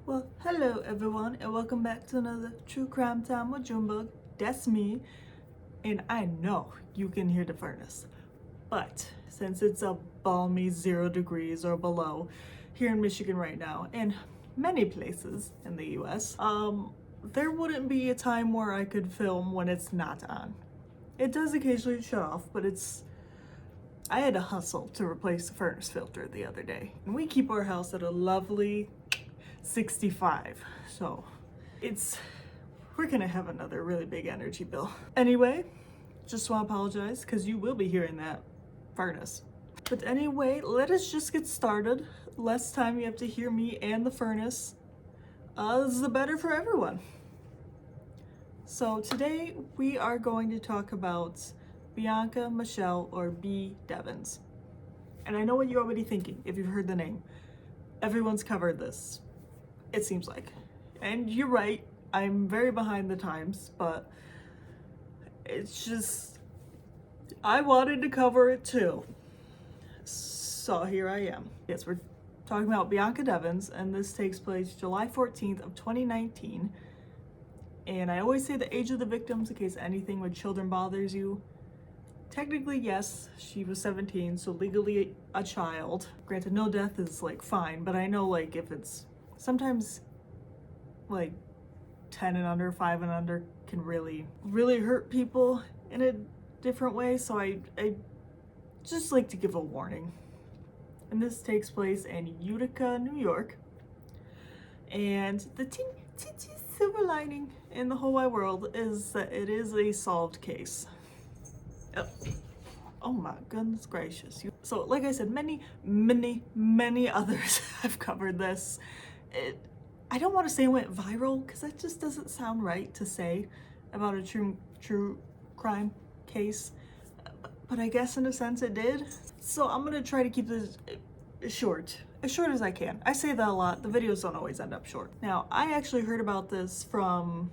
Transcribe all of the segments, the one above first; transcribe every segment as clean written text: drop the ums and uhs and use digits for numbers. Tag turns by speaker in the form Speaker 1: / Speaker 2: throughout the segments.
Speaker 1: Well, hello everyone, and welcome back to another True Crime Time with Junebug. That's me, and I know you can hear the furnace, but since it's a balmy 0 degrees or below here in Michigan right now, and many places in the US, there wouldn't be a time where I could film when it's not on. It does occasionally shut off, but I had to hustle to replace the furnace filter the other day, and we keep our house at a lovely 65, so we're gonna have another really big energy bill. Anyway, just want to apologize because you will be hearing that furnace. But anyway, let us just get started. Less time you have to hear me and the furnace, the better for everyone. So today we are going to talk about Bianca Michelle, or B. Devins. And I know what you're already thinking if you've heard the name. Everyone's covered this, it seems like. And you're right, I'm very behind the times, but it's just, I wanted to cover it too. So here I am. Yes, we're talking about Bianca Devins, and this takes place July 14th of 2019. And I always say the age of the victims in case anything with children bothers you. Technically, yes, she was 17, so legally a child. Granted, no death is like fine, but I know like if it's sometimes like 10 and under, 5 and under can really hurt people in a different way. So I just like to give a warning. And this takes place in Utica, New York. And the teeny silver lining in the whole wide world is that it is a solved case. Oh my goodness gracious. So like I said, many others have covered this. I don't want to say it went viral because that just doesn't sound right to say about a true crime case, but I guess in a sense it did. So I'm gonna try to keep this short as I can. I say that a lot. The videos don't always end up short. Now, I actually heard about this from,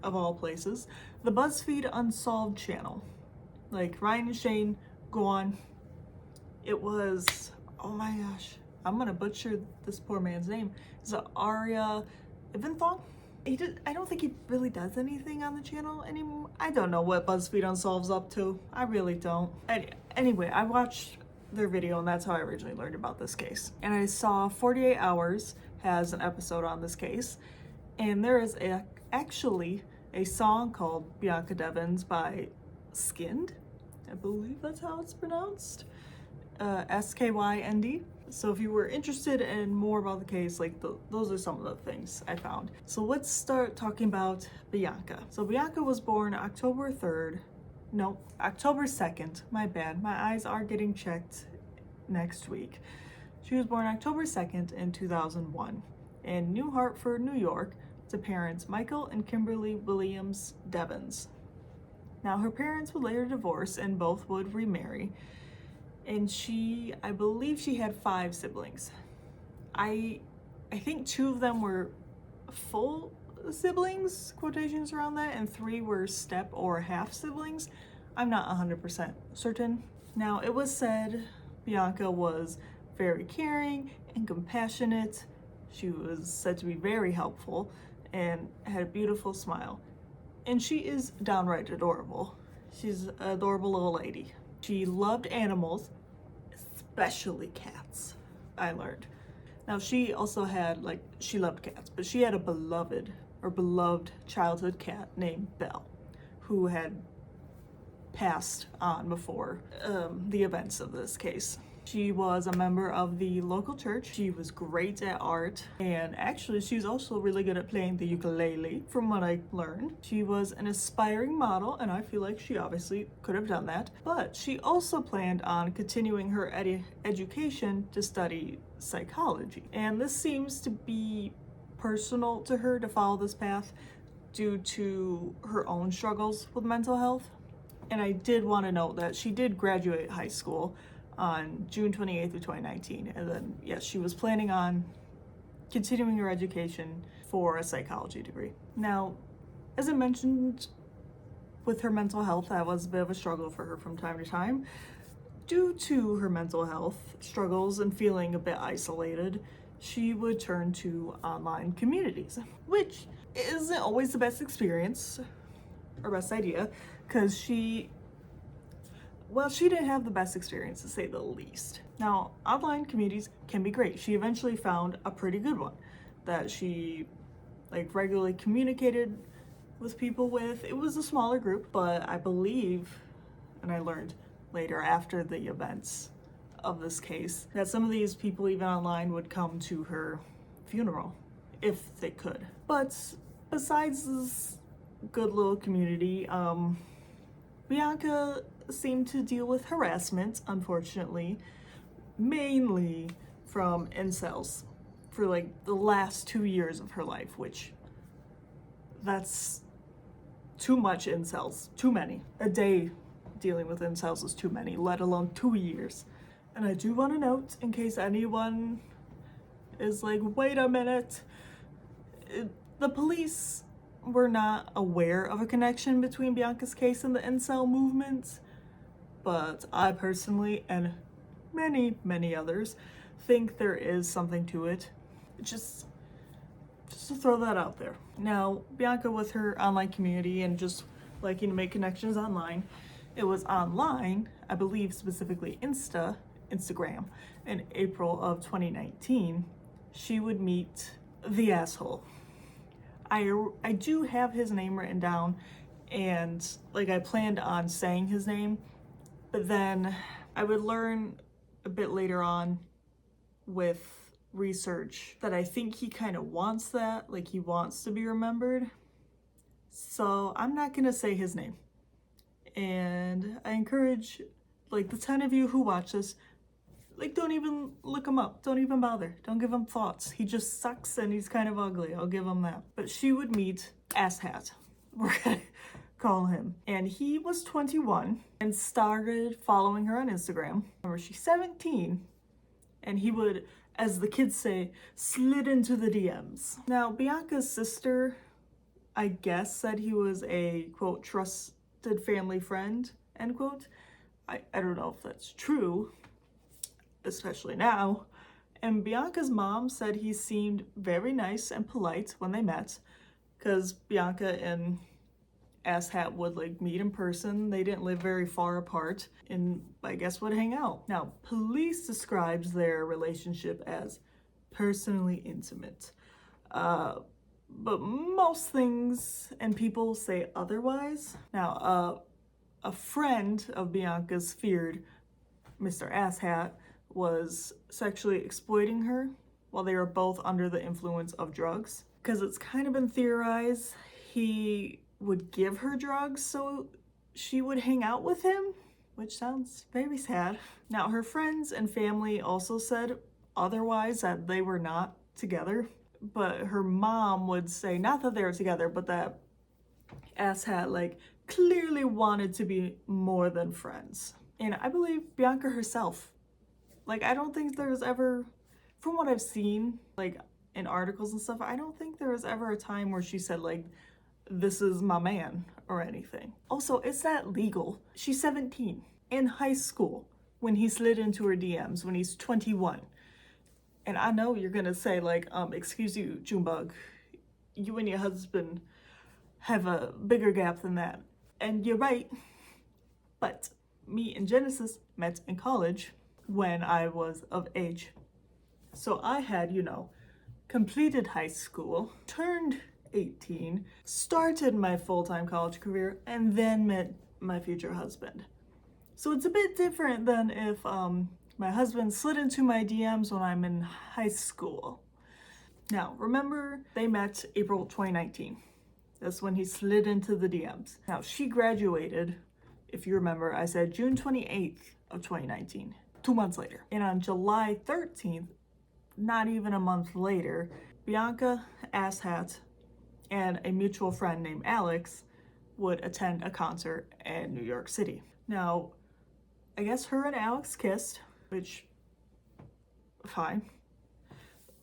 Speaker 1: of all places, the BuzzFeed Unsolved channel. Like Ryan and Shane go on. It was, oh my gosh, I'm gonna butcher this poor man's name. Is it Arya Ivanthong? I don't think he really does anything on the channel anymore. I don't know what BuzzFeed Unsolved's up to. I really don't. Anyway, I watched their video, and that's how I originally learned about this case. And I saw 48 Hours has an episode on this case, and there is actually a song called Bianca Devins by Skinned. I believe that's how it's pronounced. SKYND. So if you were interested in more about the case, like those are some of the things I found. So let's start talking about Bianca. So Bianca was born October 2nd. My bad. My eyes are getting checked next week. She was born October 2nd in 2001 in New Hartford, New York, to parents Michael and Kimberly Williams Devins. Now, her parents would later divorce and both would remarry. And I believe she had 5 siblings. I think 2 of them were full siblings, quotations around that, and 3 were step or half siblings. I'm not 100% certain. Now, it was said Bianca was very caring and compassionate. She was said to be very helpful and had a beautiful smile. And she is downright adorable. She's an adorable little lady. She loved animals, especially cats, I learned. Now, she also had, she loved cats, but she had a beloved childhood cat named Belle, who had passed on before the events of this case. She was a member of the local church. She was great at art, and actually she's also really good at playing the ukulele, from what I learned. She was an aspiring model, and I feel like she obviously could have done that, but she also planned on continuing her education to study psychology. And this seems to be personal to her to follow this path due to her own struggles with mental health. And I did want to note that she did graduate high school on June 28th of 2019. And then, yes, she was planning on continuing her education for a psychology degree. Now, as I mentioned, with her mental health, that was a bit of a struggle for her from time to time. Due to her mental health struggles and feeling a bit isolated, she would turn to online communities, which isn't always the best experience or best idea, because she didn't have the best experience, to say the least. Now, online communities can be great. She eventually found a pretty good one that she regularly communicated with people with. It was a smaller group, but I believe, and I learned later after the events of this case, that some of these people, even online, would come to her funeral if they could. But besides this good little community, Bianca seemed to deal with harassment, unfortunately, mainly from incels for the last 2 years of her life, which that's too much incels, too many. A day dealing with incels is too many, let alone 2 years. And I do want to note, in case anyone is like, wait a minute, the police were not aware of a connection between Bianca's case and the incel movement, but I personally, and many others, think there is something to it. Just to throw that out there. Now, Bianca, with her online community and just liking to make connections online, it was online, I believe specifically Instagram, in April of 2019, she would meet the asshole. I do have his name written down, and I planned on saying his name, but then I would learn a bit later on with research that I think he kind of wants that, he wants to be remembered. So I'm not gonna say his name. And I encourage the 10 of you who watch this, don't even look him up. Don't even bother. Don't give him thoughts. He just sucks and he's kind of ugly. I'll give him that. But she would meet Asshat. We're gonna call him. And he was 21 and started following her on Instagram. Remember, she's 17. And he would, as the kids say, slid into the DMs. Now, Bianca's sister, I guess, said he was a, quote, trusted family friend, end quote. I don't know if that's true, especially now. And Bianca's mom said he seemed very nice and polite when they met, because Bianca and Asshat would meet in person. They didn't live very far apart and I guess would hang out. Now, police describes their relationship as personally intimate. But most things and people say otherwise. Now, a friend of Bianca's feared Mr. Asshat was sexually exploiting her while they were both under the influence of drugs. Because it's kind of been theorized he would give her drugs so she would hang out with him, which sounds very sad. Now, her friends and family also said otherwise, that they were not together, but her mom would say not that they were together, but that Asshat clearly wanted to be more than friends. And I believe Bianca herself, I don't think there's ever, from what I've seen in articles and stuff, I don't think there was ever a time where she said this is my man or anything. Also, it's not legal. She's 17 in high school when he slid into her DMs when he's 21. And I know you're gonna say excuse you, Junebug, you and your husband have a bigger gap than that. And you're right, but me and Genesis met in college when I was of age. So I had, completed high school, turned 18, started my full-time college career, and then met my future husband. So it's a bit different than if my husband slid into my DMs when I'm in high school. Now, remember, they met April 2019. That's when he slid into the DMs. Now, she graduated, if you remember, I said June 28th of 2019, 2 months later. And on July 13th, not even a month later, Bianca, Asshat, and a mutual friend named Alex would attend a concert in New York City. Now, I guess her and Alex kissed, which, fine.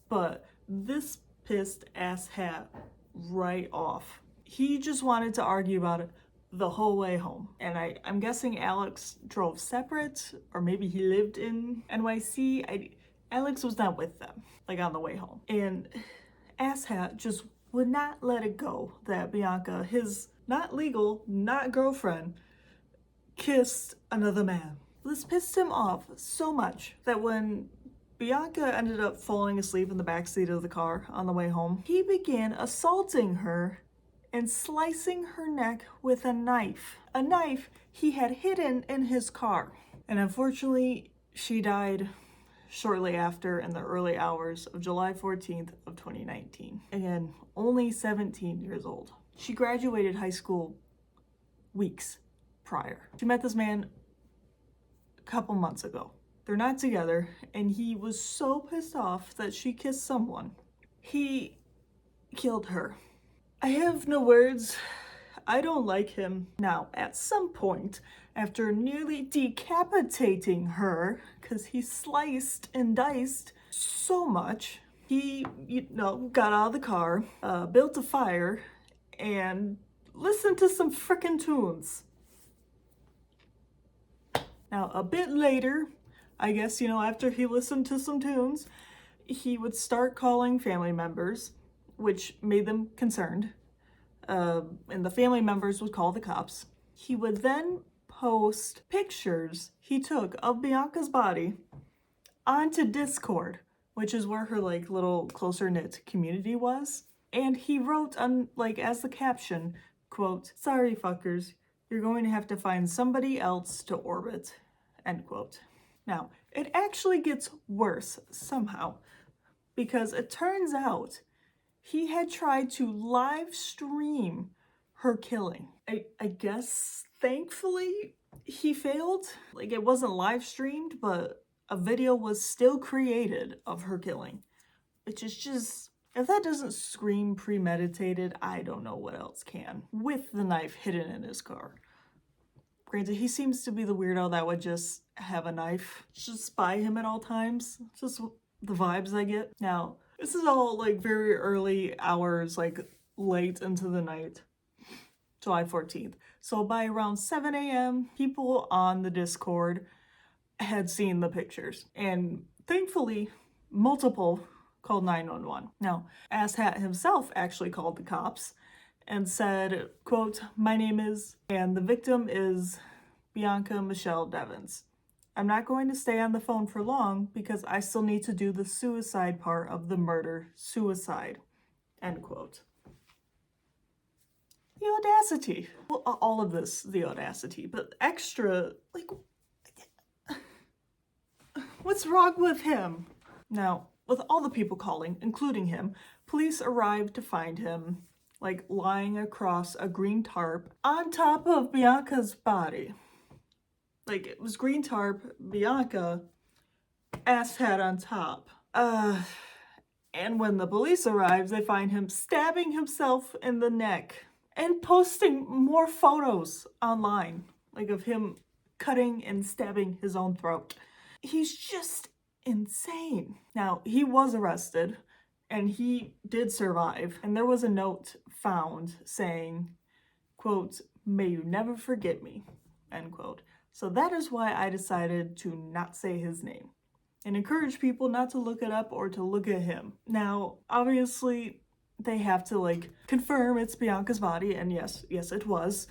Speaker 1: But this pissed Asshat right off. He just wanted to argue about it the whole way home. And I'm guessing Alex drove separate, or maybe he lived in NYC. Alex was not with them, like on the way home. And asshat just would not let it go that Bianca, his not legal, not girlfriend, kissed another man. This pissed him off so much that when Bianca ended up falling asleep in the backseat of the car on the way home, he began assaulting her and slicing her neck with a knife he had hidden in his car. And unfortunately, she died shortly after in the early hours of July 14th of 2019. Again, only 17 years old. She graduated high school weeks prior. She met this man a couple months ago. They're not together, and he was so pissed off that she kissed someone. He killed her. I have no words. I don't like him. Now, at some point, after nearly decapitating her, because he sliced and diced so much, he, got out of the car, built a fire, and listened to some frickin' tunes. Now, a bit later, I guess, after he listened to some tunes, he would start calling family members, which made them concerned. And the family members would call the cops. He would then post pictures he took of Bianca's body onto Discord, which is where her little closer knit community was. And he wrote as the caption, quote, "Sorry fuckers, you're going to have to find somebody else to orbit," end quote. Now, it actually gets worse somehow, because it turns out he had tried to live stream her killing. I guess, thankfully, he failed. It wasn't live streamed, but a video was still created of her killing. Which is just, if that doesn't scream premeditated, I don't know what else can. With the knife hidden in his car. Granted, he seems to be the weirdo that would just have a knife just by him at all times. Just the vibes I get. Now, this is all very early hours, late into the night, July 14th. So by around 7 a.m., people on the Discord had seen the pictures. And thankfully, multiple called 911. Now, Asshat himself actually called the cops and said, quote, "My name is," and the victim is Bianca Michelle Devins. "I'm not going to stay on the phone for long because I still need to do the suicide part of the murder-suicide," end quote. The audacity. Well, all of this, the audacity, but extra, what's wrong with him? Now, with all the people calling, including him, police arrived to find him, lying across a green tarp on top of Bianca's body. It was green tarp, Bianca, asshat on top. And when the police arrived, they find him stabbing himself in the neck and posting more photos online, of him cutting and stabbing his own throat. He's just insane. Now, he was arrested, and he did survive. And there was a note found saying, quote, "May you never forget me," end quote. So that is why I decided to not say his name and encourage people not to look it up or to look at him. Now, obviously, they have to confirm it's Bianca's body, and yes, it was.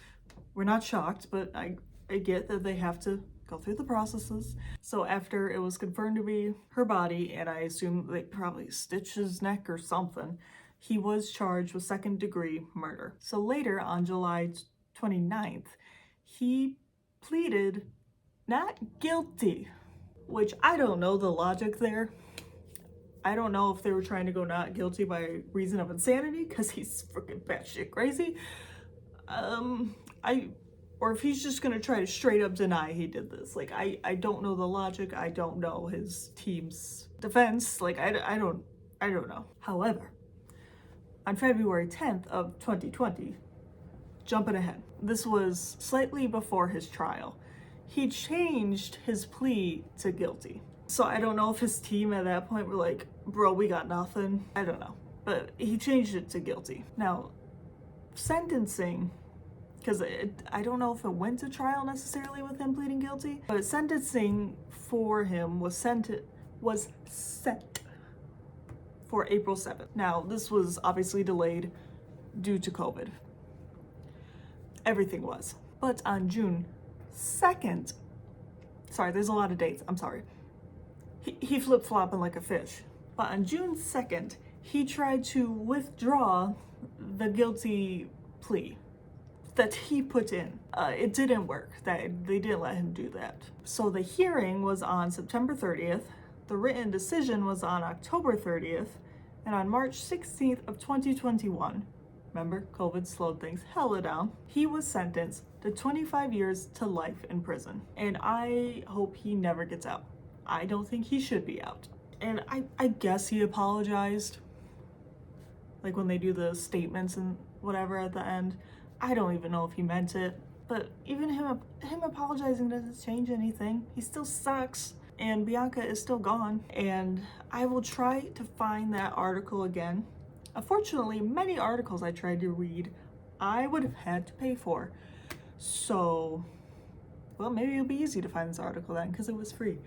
Speaker 1: We're not shocked, but I get that they have to go through the processes. So after it was confirmed to be her body, and I assume they probably stitched his neck or something, he was charged with second-degree murder. So later, on July 29th, he pleaded not guilty, which I don't know the logic there. I don't know if they were trying to go not guilty by reason of insanity, because he's freaking batshit crazy. Or if he's just gonna try to straight up deny he did this. I don't know the logic. I don't know his team's defense. I don't know. However, on February 10th of 2020, jumping ahead, this was slightly before his trial, he changed his plea to guilty. So I don't know if his team at that point were like, "Bro, we got nothing." I don't know. But he changed it to guilty. Now, sentencing, because I don't know if it went to trial necessarily with him pleading guilty, but sentencing for him was set was set for April 7th. Now, this was obviously delayed due to COVID. Everything was. But on June 2nd, sorry, there's a lot of dates, I'm sorry. He flip-flopping like a fish. But on June 2nd, he tried to withdraw the guilty plea that he put in. It didn't work. They didn't let him do that. So the hearing was on September 30th. The written decision was on October 30th. And on March 16th of 2021, remember, COVID slowed things hella down, he was sentenced to 25 years to life in prison. And I hope he never gets out. I don't think he should be out. And I guess he apologized. Like when they do the statements and whatever at the end. I don't even know if he meant it. But even him apologizing doesn't change anything. He still sucks. And Bianca is still gone. And I will try to find that article again. Unfortunately, many articles I tried to read, I would have had to pay for. So, well, maybe it'll be easy to find this article then because it was free.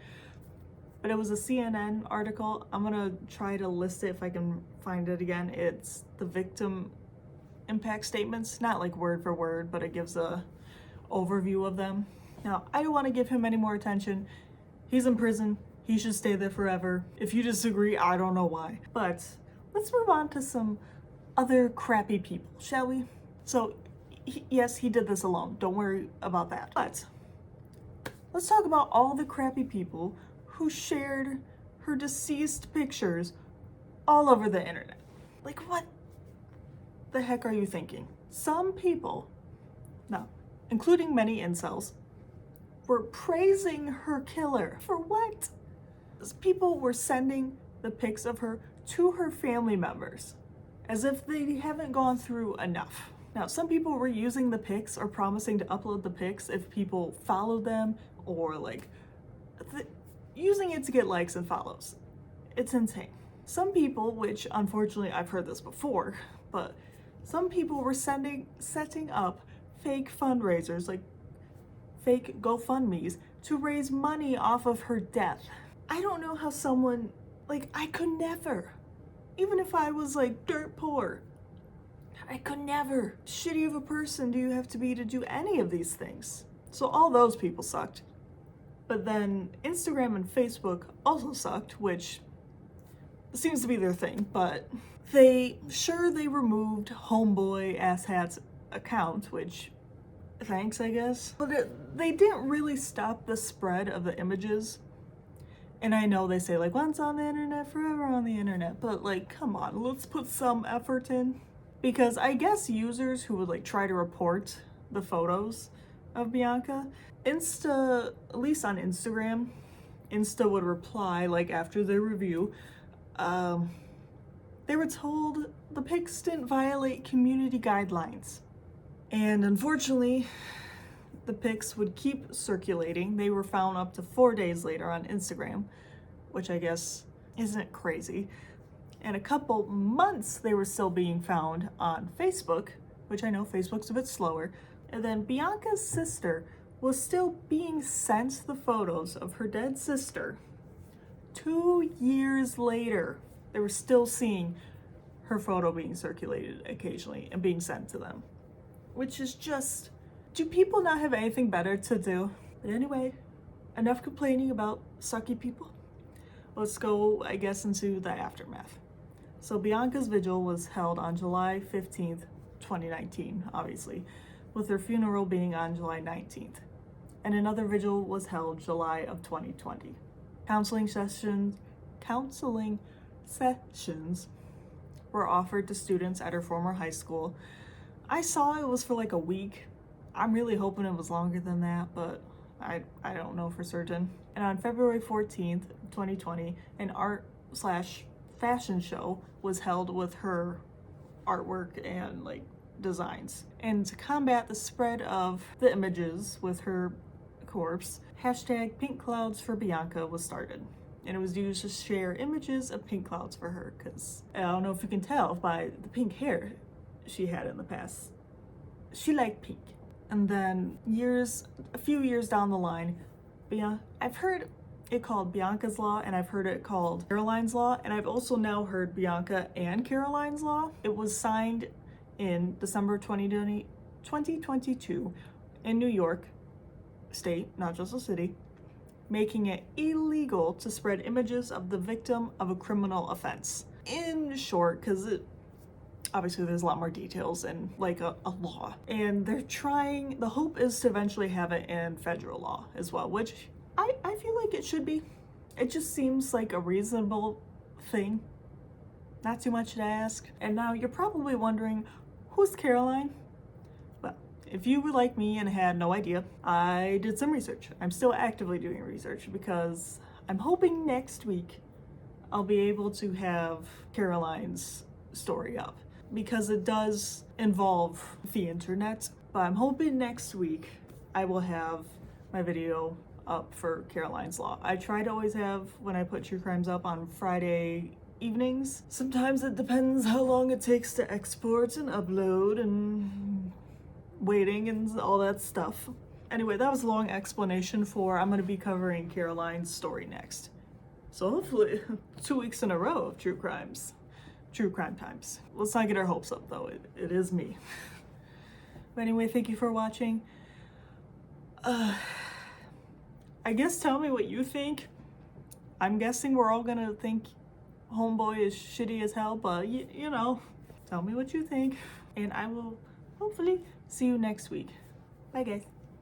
Speaker 1: But it was a CNN article. I'm gonna try to list it if I can find it again. It's the victim impact statements, not like word for word, but it gives a overview of them. Now, I don't want to give him any more attention. He's in prison. He should stay there forever. If you disagree, I don't know why. But let's move on to some other crappy people, shall we? So, yes, he did this alone. Don't worry about that. But let's talk about all the crappy people who shared her deceased pictures all over the internet. Like, what the heck are you thinking? Some people, no, including many incels, were praising her killer. For what? People were sending the pics of her to her family members as if they haven't gone through enough. Now, some people were using the pics or promising to upload the pics if people followed them or like using it to get likes and follows. It's insane. Some people, which unfortunately I've heard this before, but some people were setting up fake fundraisers, like fake GoFundMes, to raise money off of her death. I don't know how someone, like, I could never, even if I was like dirt poor, I could never. Shitty of a person do you have to be to do any of these things? So all those people sucked. But then Instagram and Facebook also sucked, which seems to be their thing, but they removed Homeboy Asshat's account, which thanks, I guess. But they didn't really stop the spread of the images. And I know they say like once on the internet, forever on the internet, but like, come on, let's put some effort in. Because I guess users who would like try to report the photos of Bianca, at least on Instagram, Insta would reply like after the review, they were told the pics didn't violate community guidelines. And unfortunately, the pics would keep circulating. They were found up to 4 days later on Instagram, which I guess isn't crazy. And a couple months they were still being found on Facebook, which I know Facebook's a bit slower. And then Bianca's sister was still being sent the photos of her dead sister 2 years later. They were still seeing her photo being circulated occasionally and being sent to them, which is just, do people not have anything better to do? But anyway, enough complaining about sucky people. Let's go, I guess, into the aftermath. So Bianca's vigil was held on July 15th, 2019, obviously, with her funeral being on July 19th. And another vigil was held July of 2020. Counseling sessions were offered to students at her former high school. I saw it was for like a week. I'm really hoping it was longer than that, but I don't know for certain. And on February 14th, 2020, an art/fashion show was held with her artwork and like designs. And to combat the spread of the images with her corpse, hashtag Pink Clouds for Bianca was started. And it was used to share images of pink clouds for her, because I don't know if you can tell by the pink hair she had in the past. She liked pink. And then a few years down the line, Bianca, I've heard it called Bianca's Law, and I've heard it called Caroline's Law, and I've also now heard Bianca and Caroline's Law. It was signed in December 2022 in New York State, not just a city, making it illegal to spread images of the victim of a criminal offense. In short, because obviously there's a lot more details and like a law, and they're trying, the hope is to eventually have it in federal law as well, which I feel like it should be. It just seems like a reasonable thing, not too much to ask. And now you're probably wondering, who's Caroline? Well, if you were like me and had no idea, I did some research. I'm still actively doing research because I'm hoping next week I'll be able to have Caroline's story up, because it does involve the internet. But I'm hoping next week I will have my video up for Caroline's Law. I try to always have, when I put true crimes up, on Friday evenings. Sometimes it depends how long it takes to export and upload and waiting and all that stuff. Anyway, that was a long explanation for I'm gonna be covering Caroline's story next. So hopefully 2 weeks in a row of true crime times. Let's not get our hopes up though, it is me. But anyway, thank you for watching. I guess tell me what you think. I'm guessing we're all gonna think Homeboy is shitty as hell, but you know, tell me what you think. And I will hopefully see you next week. Bye guys.